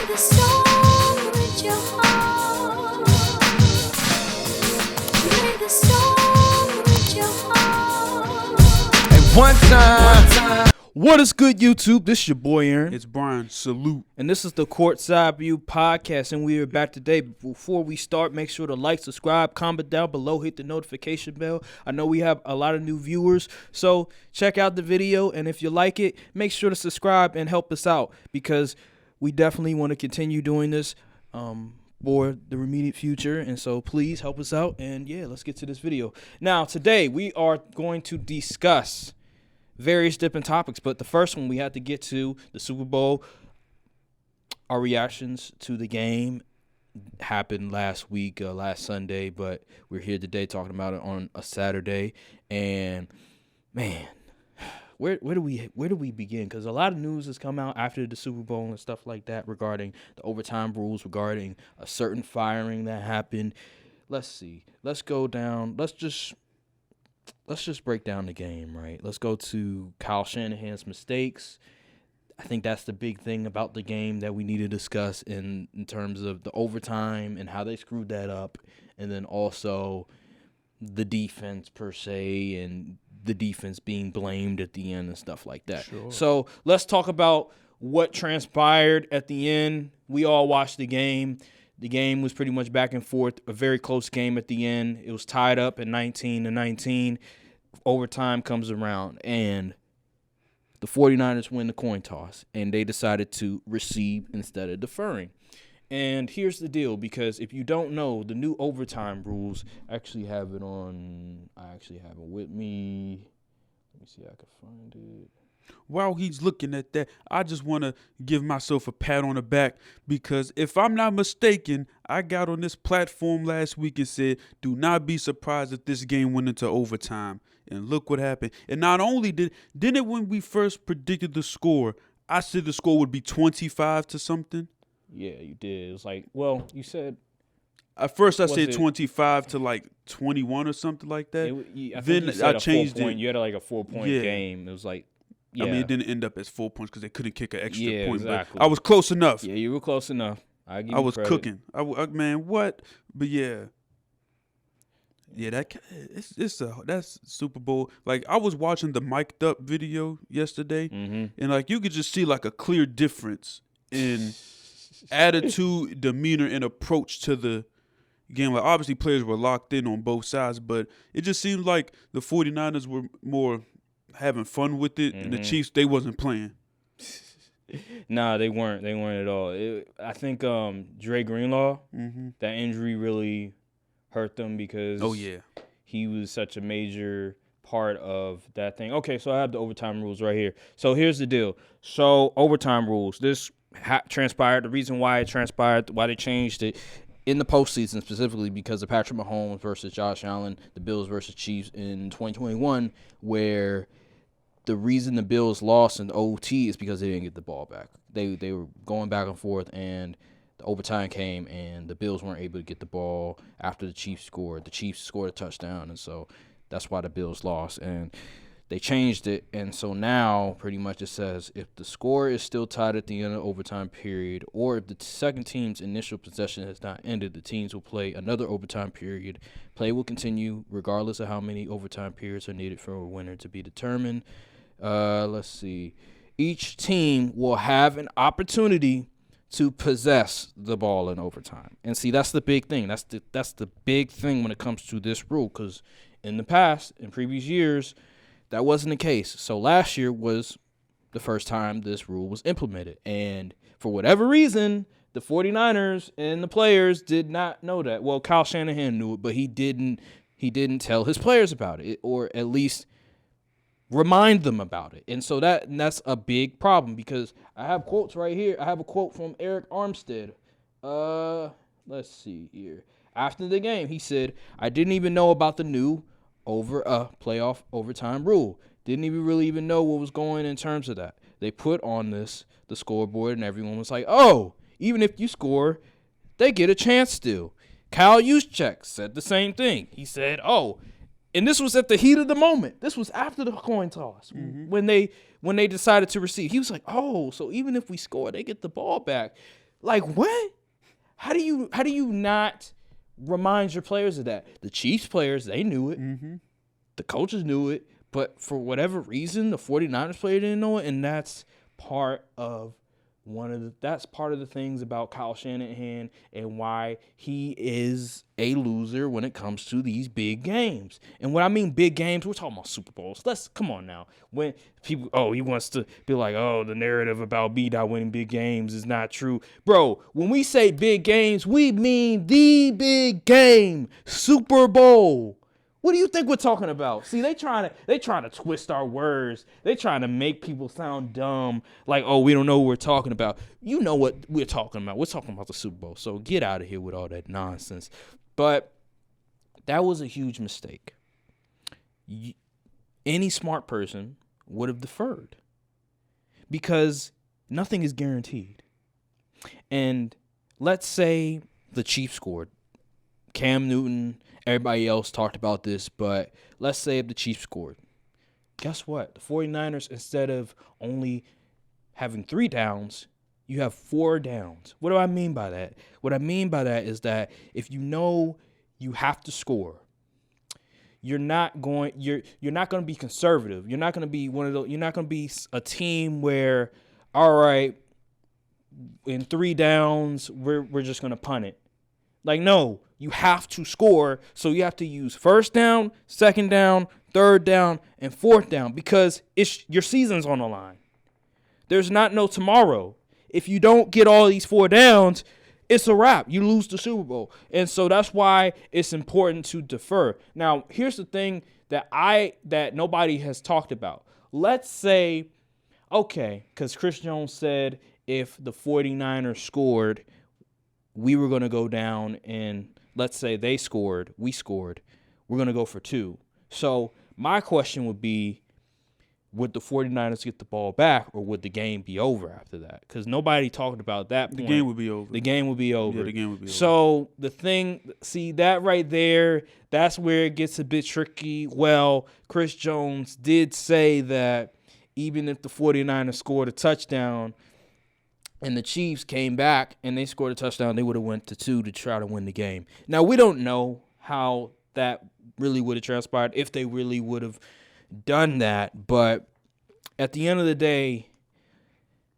the storm with your heart. Play the storm with your heart. And one time. What is good, YouTube? This is your boy Aaron. It's Brian. Salute. And this is the Courtside View podcast, and we are back today. Before we start, make sure to like, subscribe, comment down below, hit the notification bell. I know we have a lot of new viewers, so check out the video, and if you like it, make sure to subscribe and help us out, because we definitely want to continue doing this for the immediate future, and so please help us out, and yeah, let's get to this video. Now, today, we are going to discuss various different topics, but the first one we had to get to the Super Bowl. Our reactions to the game happened last week, last Sunday, but we're here today talking about it on a Saturday. And man, where do we begin? Because a lot of news has come out after the Super Bowl and stuff like that regarding the overtime rules, regarding a certain firing that happened. Let's see. Let's go down. Let's just break down the game, right? Let's go to Kyle Shanahan's mistakes. I think that's the big thing about the game that we need to discuss in terms of the overtime and how they screwed that up, and then also the defense per se and the defense being blamed at the end and stuff like that. Sure. So let's talk about what transpired at the end. We all watched the game. The game was pretty much back and forth, a very close game at the end. It was tied up at 19-19. Overtime comes around, and the 49ers win the coin toss, and they decided to receive instead of deferring. And here's the deal, because if you don't know, the new overtime rules, I actually have it with me. Let me see if I can find it. While he's looking at that, I just want to give myself a pat on the back, because if I'm not mistaken, I got on this platform last week and said, do not be surprised if this game went into overtime. And look what happened. And not only didn't it, when we first predicted the score, I said the score would be 25 to something. Yeah, you did. It was like, well, you said. At first I said 25 to like 21 or something like that. Then I changed it. You had like a 4-point Yeah. game. It was like. Yeah. I mean, it didn't end up as 4 points because they couldn't kick an extra point. Exactly. But I was close enough. Yeah, you were close enough. I was cooking. Man, what? But yeah, that's Super Bowl. Like, I was watching the mic'd up video yesterday, and like you could just see like a clear difference in attitude, demeanor, and approach to the game. Like, obviously players were locked in on both sides, but it just seemed like the 49ers were more having fun with it, and the Chiefs, they wasn't playing. Nah, they weren't. They weren't at all. I think Dre Greenlaw, that injury really hurt them, because he was such a major part of that thing. Okay, so I have the overtime rules right here. So here's the deal. So overtime rules. This transpired. The reason why it transpired, why they changed it in the postseason specifically, because of Patrick Mahomes versus Josh Allen, the Bills versus Chiefs in 2021, where the reason the Bills lost in OT is because they didn't get the ball back. They were going back and forth, and the overtime came, and the Bills weren't able to get the ball after the Chiefs scored. The Chiefs scored a touchdown, and so that's why the Bills lost. And they changed it, and so now pretty much it says if the score is still tied at the end of the overtime period, or if the second team's initial possession has not ended, the teams will play another overtime period. Play will continue regardless of how many overtime periods are needed for a winner to be determined. Let's see. Each team will have an opportunity to possess the ball in overtime. And see, that's the big thing. That's the big thing when it comes to this rule, because in the past, in previous years, that wasn't the case. So last year was the first time this rule was implemented. And for whatever reason, the 49ers and the players did not know that. Well, Kyle Shanahan knew it, but he didn't tell his players about it, or at least remind them about it. And so that's a big problem, because I have quotes right here. I have a quote from Eric Armstead. Let's see here. After the game, he said, "I didn't even know about the new playoff overtime rule. Didn't even know what was going in terms of that. They put on the scoreboard, and everyone was like, oh, even if you score, they get a chance still." Kyle Juszczyk said the same thing. He said, oh, and this was at the heat of the moment. This was after the coin toss when they decided to receive. He was like, oh, so even if we score, they get the ball back. Like, what? How do you not remind your players of that? The Chiefs players, they knew it. Mm-hmm. The coaches knew it. But for whatever reason, the 49ers player didn't know it. And that's part of the things about Kyle Shanahan and why he is a loser when it comes to these big games. And when I mean big games, we're talking about Super Bowls. Come on now. When people, he wants to be like, the narrative about B-Dot winning big games is not true. Bro, when we say big games, we mean the big game, Super Bowl. What do you think we're talking about? See, they trying to twist our words. They trying to make people sound dumb, like, we don't know what we're talking about. You know what we're talking about. We're talking about the Super Bowl. So get out of here with all that nonsense. But that was a huge mistake. Any smart person would have deferred because nothing is guaranteed. And let's say the Chiefs scored. Cam Newton, everybody else talked about this, but let's say if the Chiefs scored. Guess what? The 49ers, instead of only having 3 downs, you have 4 downs. What do I mean by that? What I mean by that is that if you know you have to score, you're not going to be conservative. You're not going to be you're not going to be a team where, all right, in 3 downs, we're just going to punt it. Like, no, you have to score, so you have to use first down, second down, third down, and fourth down because your season's on the line. There's no tomorrow. If you don't get all these 4 downs, it's a wrap. You lose the Super Bowl. And so that's why it's important to defer. Now, here's the thing that nobody has talked about. Let's say, okay, because Chris Jones said if the 49ers scored, we were going to go down, and let's say they scored, we scored, we're going to go for 2. So my question would be, would the 49ers get the ball back, or would the game be over after that? Because nobody talked about that point. The game would be over. The game would be over. Yeah, the game would be over. So the thing, see, that right there, that's where it gets a bit tricky. Well, Chris Jones did say that even if the 49ers scored a touchdown, and the Chiefs came back and they scored a touchdown, they would have went to 2 to try to win the game. Now, we don't know how that really would have transpired, if they really would have done that. But at the end of the day,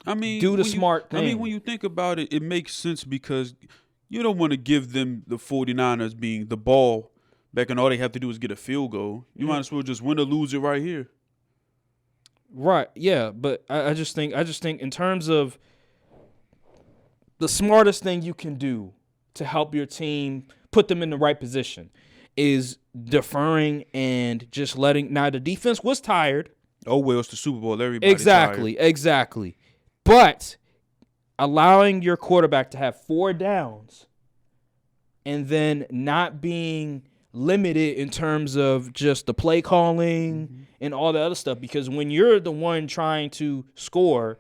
do the smart thing. When you think about it, it makes sense because you don't want to give them, the 49ers, being the ball back, and all they have to do is get a field goal. You might as well just win or lose it right here. Right, yeah. But I just think in terms of the smartest thing you can do to help your team put them in the right position is deferring and just letting. Now, the defense was tired. Oh, well, it's the Super Bowl. Everybody's tired. Exactly. But allowing your quarterback to have 4 downs and then not being limited in terms of just the play calling and all the other stuff, because when you're the one trying to score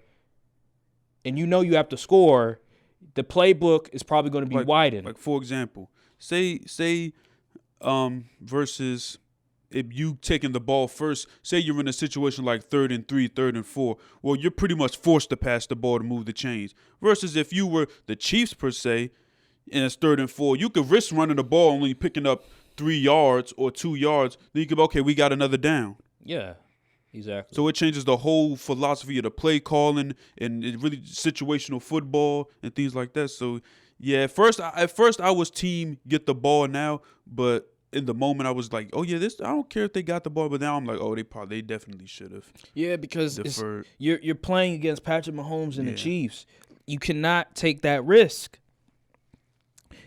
and you know you have to score, the playbook is probably going to be widened. Like, for example, say versus if you taking the ball first, say you're in a situation like 3rd and 3, 3rd and 4, well, you're pretty much forced to pass the ball to move the chains. Versus if you were the Chiefs, per se, and it's 3rd and 4, you could risk running the ball only picking up 3 yards or 2 yards. Then you could, okay, we got another down. Yeah. Exactly. So it changes the whole philosophy of the play calling and it really situational football and things like that. So, yeah, at first I was team get the ball now, but in the moment I was like, oh, yeah, I don't care if they got the ball. But now I'm like, oh, they definitely should have. Yeah, because you're playing against Patrick Mahomes and the Chiefs. You cannot take that risk.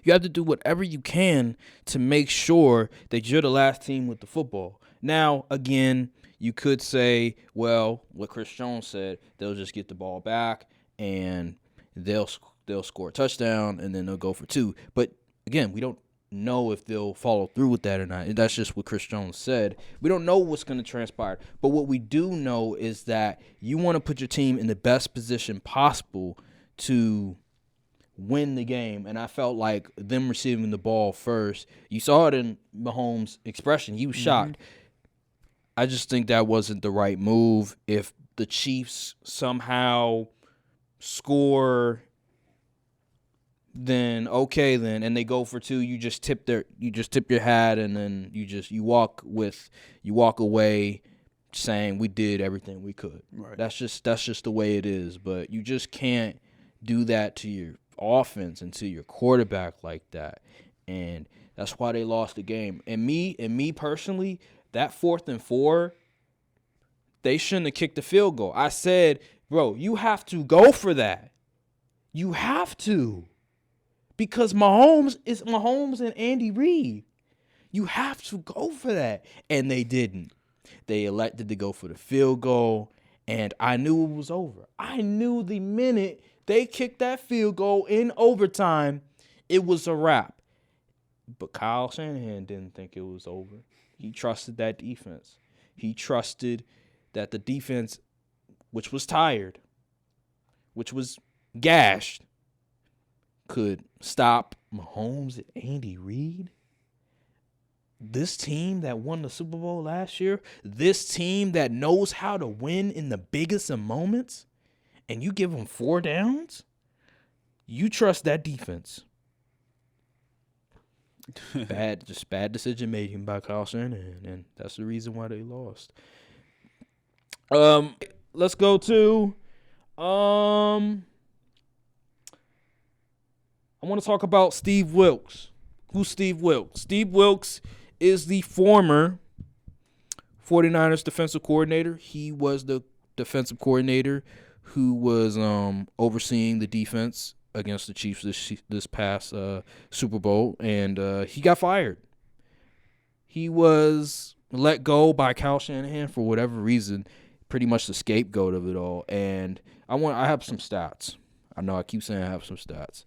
You have to do whatever you can to make sure that you're the last team with the football. Now, again, you could say, well, what Chris Jones said, they'll just get the ball back and they'll score a touchdown and then they'll go for 2. But again, we don't know if they'll follow through with that or not. That's just what Chris Jones said. We don't know what's going to transpire. But what we do know is that you want to put your team in the best position possible to win the game. And I felt like them receiving the ball first, you saw it in Mahomes' expression. He was shocked. I just think that wasn't the right move. If the Chiefs somehow score then okay, then, and they go for 2, you just tip your hat, and then you walk away saying we did everything we could. Right. That's just the way it is. But you just can't do that to your offense and to your quarterback like that, and that's why they lost the game. And me personally, that 4th and 4, they shouldn't have kicked the field goal. I said, bro, you have to go for that. You have to. Because Mahomes and Andy Reid. You have to go for that. And they didn't. They elected to go for the field goal, and I knew it was over. I knew the minute they kicked that field goal in overtime, it was a wrap. But Kyle Shanahan didn't think it was over. He trusted that defense. He trusted that the defense, which was tired, which was gashed, could stop Mahomes and Andy Reid. This team that won the Super Bowl last year, this team that knows how to win in the biggest of moments, and you give them 4 downs, you trust that defense. Bad decision making by Kyle Shanahan, and that's the reason why they lost. Let's go to I want to talk about Steve Wilks. Who's Steve Wilks? Steve Wilks is the former 49ers defensive coordinator. He was the defensive coordinator who was overseeing the defense against the Chiefs this past Super Bowl, and he got fired. He was let go by Kyle Shanahan for whatever reason, pretty much the scapegoat of it all. And I have some stats. I know I keep saying I have some stats.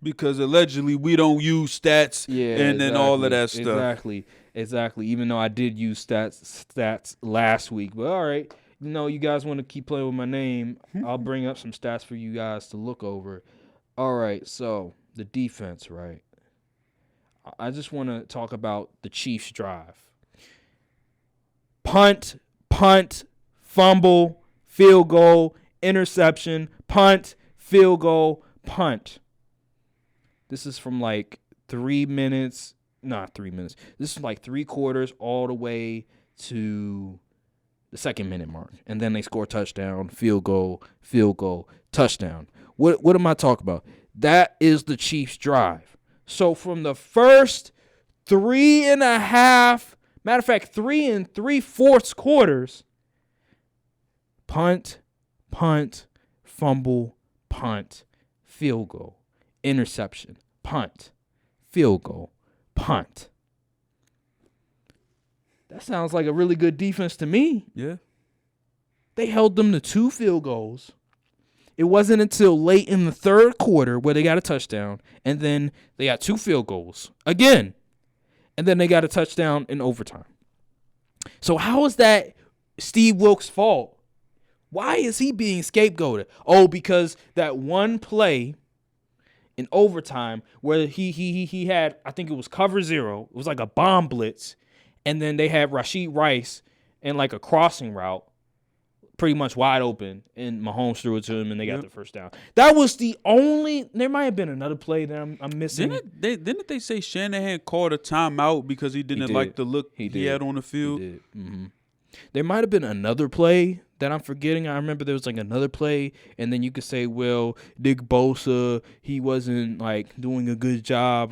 Because allegedly we don't use stats and then all of that stuff. Exactly. Even though I did use stats last week. But all right, you guys want to keep playing with my name, I'll bring up some stats for you guys to look over. All right, so the defense, right? I just want to talk about the Chiefs drive. Punt, fumble, field goal, interception, punt, field goal, punt. This is from like 3 minutes, not 3 minutes. This is like 3 quarters all the way to the 2nd minute mark. And then they score a touchdown, field goal, touchdown. What am I talking about? That is the Chiefs drive. So from the first 3.5, matter of fact, 3 3/4 quarters, punt, fumble, punt, field goal, interception, punt, field goal, punt. That sounds like a really good defense to me. Yeah. They held them to 2 field goals. It wasn't until late in the 3rd quarter where they got a touchdown, and then they got 2 field goals again, and then they got a touchdown in overtime. So how is that Steve Wilks' fault? Why is he being scapegoated? Oh, because that one play in overtime where he had, I think it was cover 0. It was like a bomb blitz, and then they had Rashid Rice in like a crossing route, pretty much wide open, and Mahomes threw it to him, and they got the first down. That was the only. There might have been another play that I'm missing. Didn't they say Shanahan called a timeout because he didn't like the look he had on the field? He did. Mm-hmm. There might have been another play that I'm forgetting. I remember there was like another play, and then you could say, well, Nick Bosa, he wasn't like doing a good job.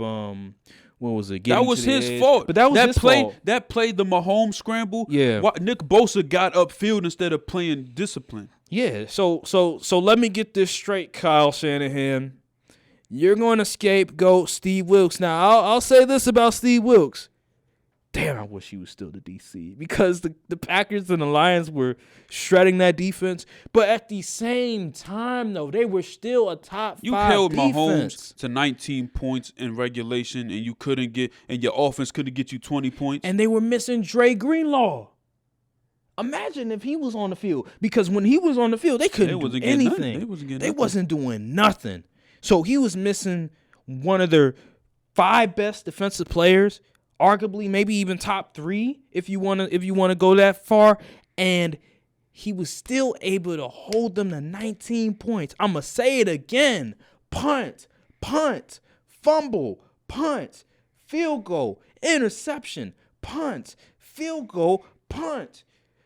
What was it? That was his fault. But that was his fault. That play, the Mahomes scramble. Yeah. Nick Bosa got upfield instead of playing discipline. Yeah. So let me get this straight, Kyle Shanahan. You're going to scapegoat Steve Wilks. Now, I'll say this about Steve Wilks. Damn, I wish he was still the DC, because the Packers and the Lions were shredding that defense. But at the same time, though, they were still a top 5 defense. You held Mahomes to 19 points in regulation, and you couldn't get, and your offense couldn't get you 20 points. And they were missing Dre Greenlaw. Imagine if he was on the field, because when he was on the field, they couldn't do anything. They wasn't doing nothing. So he was missing one of their 5 best defensive players, arguably maybe even top 3 if you want to go that far, and he was still able to hold them to 19 points. I'm going to say it again. punt, fumble, punt, field goal, interception, punt, field goal, punt.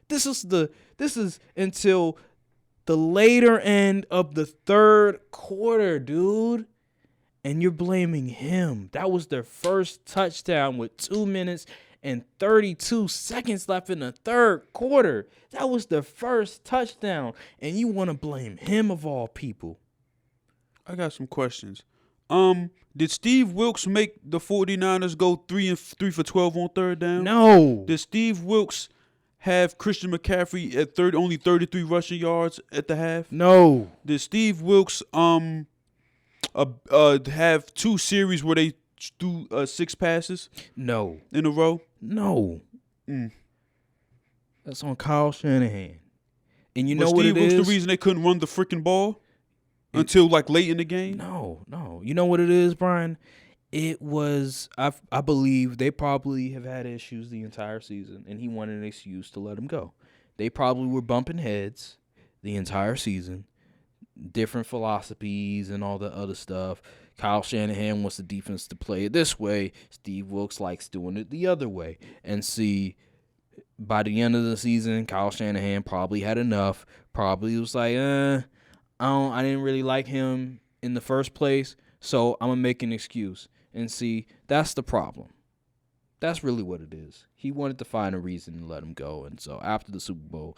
This is until the later end of the third quarter, dude. And you're blaming him. That was their first touchdown with 2 minutes and 32 seconds left in the third quarter. That was the first touchdown. And you want to blame him of all people. I got some questions. Did Steve Wilks make the 49ers go 3 for 12 on third down? No. Did Steve Wilks have Christian McCaffrey at only 33 rushing yards at the half? No. Did Steve Wilks have 2 series where they threw 6 passes? No. In a row? No. That's on Kyle Shanahan. And you know what it is? Was Steve Wilks the reason they couldn't run the freaking ball until like late in the game? No. You know what it is, Brian? It was, I believe they probably have had issues the entire season, and he wanted an excuse to let him go. They probably were bumping heads the entire season, different philosophies and all the other stuff. Kyle Shanahan wants the defense to play it this way. Steve Wilks likes doing it the other way. And see, by the end of the season, Kyle Shanahan probably had enough. Probably was like, I didn't really like him in the first place, so I'm going to make an excuse. And see, that's the problem. That's really what it is. He wanted to find a reason to let him go. And so after the Super Bowl,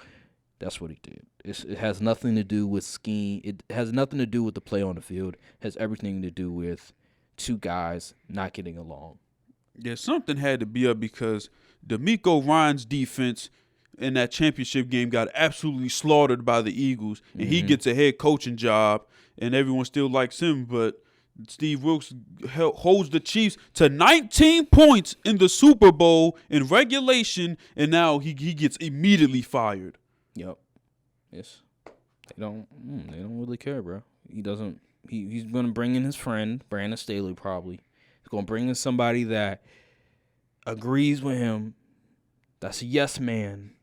that's what he did. It has nothing to do with scheme. It has nothing to do with the play on the field. It has everything to do with 2 guys not getting along. Yeah, something had to be up because DeMeco Ryans' defense in that championship game got absolutely slaughtered by the Eagles, and he gets a head coaching job, and everyone still likes him, but Steve Wilks holds the Chiefs to 19 points in the Super Bowl in regulation, and now he gets immediately fired. Yep. Yes. They don't really care, bro. He doesn't. He's gonna bring in his friend Brandon Staley. Probably he's gonna bring in somebody that agrees with him. That's a yes man,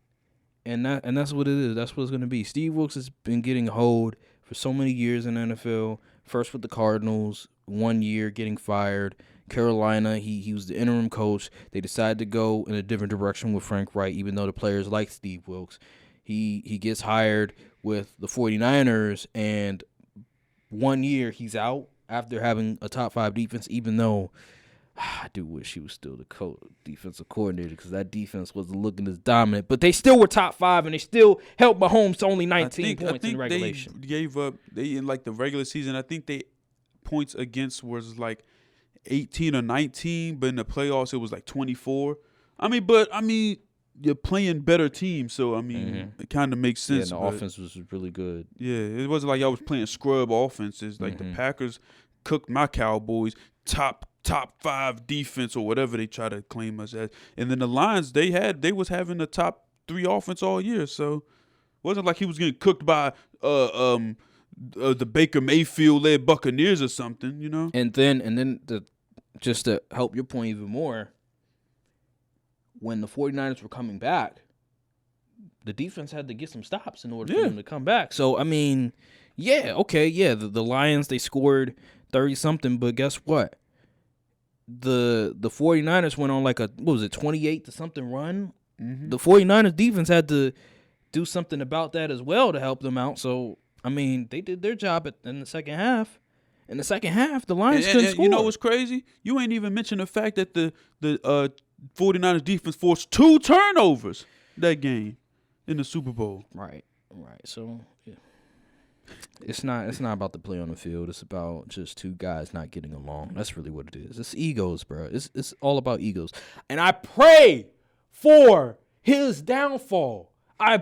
and that's what it is. That's what it's gonna be. Steve Wilks has been getting hold for so many years in the NFL. First with the Cardinals, 1 year getting fired. Carolina, he was the interim coach. They decided to go in a different direction with Frank Reich, even though the players like Steve Wilks. He gets hired with the 49ers, and 1 year he's out after having a top 5 defense, even though I do wish he was still the defensive coordinator because that defense wasn't looking as dominant. But they still were top 5, and they still held Mahomes to only 19 points in regulation. They gave up. In like the regular season, I think they points against was like 18 or 19, but in the playoffs it was like 24. I mean, you're playing better teams, so it kind of makes sense. Yeah, and the offense was really good. Yeah, it wasn't like y'all was playing scrub offenses. Like the Packers cooked my Cowboys top 5 defense or whatever they try to claim us as. And then the Lions, they was having the top 3 offense all year. So it wasn't like he was getting cooked by the Baker Mayfield led Buccaneers or something, you know? And then just to help your point even more, when the 49ers were coming back, the defense had to get some stops in order for them to come back. So, I mean, the Lions, they scored 30-something, but guess what? The 49ers went on like a, 28-something run? Mm-hmm. The 49ers defense had to do something about that as well to help them out. So, I mean, they did their job in the second half. In the second half, the Lions couldn't score. You know what's crazy? You ain't even mentioned the fact that the 49ers defense forced 2 turnovers that game in the Super Bowl. Right. So, yeah. It's not about the play on the field. It's about just 2 guys not getting along. That's really what it is. It's egos, bro. It's all about egos. And I pray for his downfall. I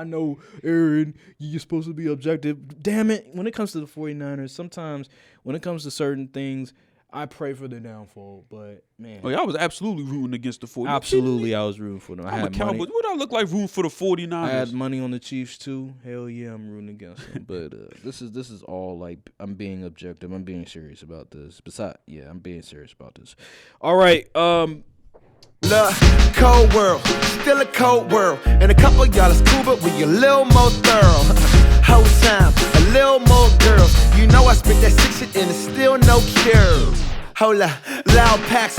know, Aaron, you're supposed to be objective. Damn it. When it comes to the 49ers, sometimes when it comes to certain things, I pray for their downfall. But, man. Oh, yeah, I was absolutely rooting against the 49ers. Absolutely, I was rooting for them. I'm a Cowboy. What do I look like rooting for the 49ers? I had money on the Chiefs, too. Hell yeah, I'm rooting against them. But this is all, like, I'm being objective. I'm being serious about this. I'm being serious about this. All right, Look, cold world, still a cold world. And a couple of y'all is cool, but we a little more thorough. Whole time, a little more girls. You know I spit that sick shit and it's still no cure. Hola, loud packs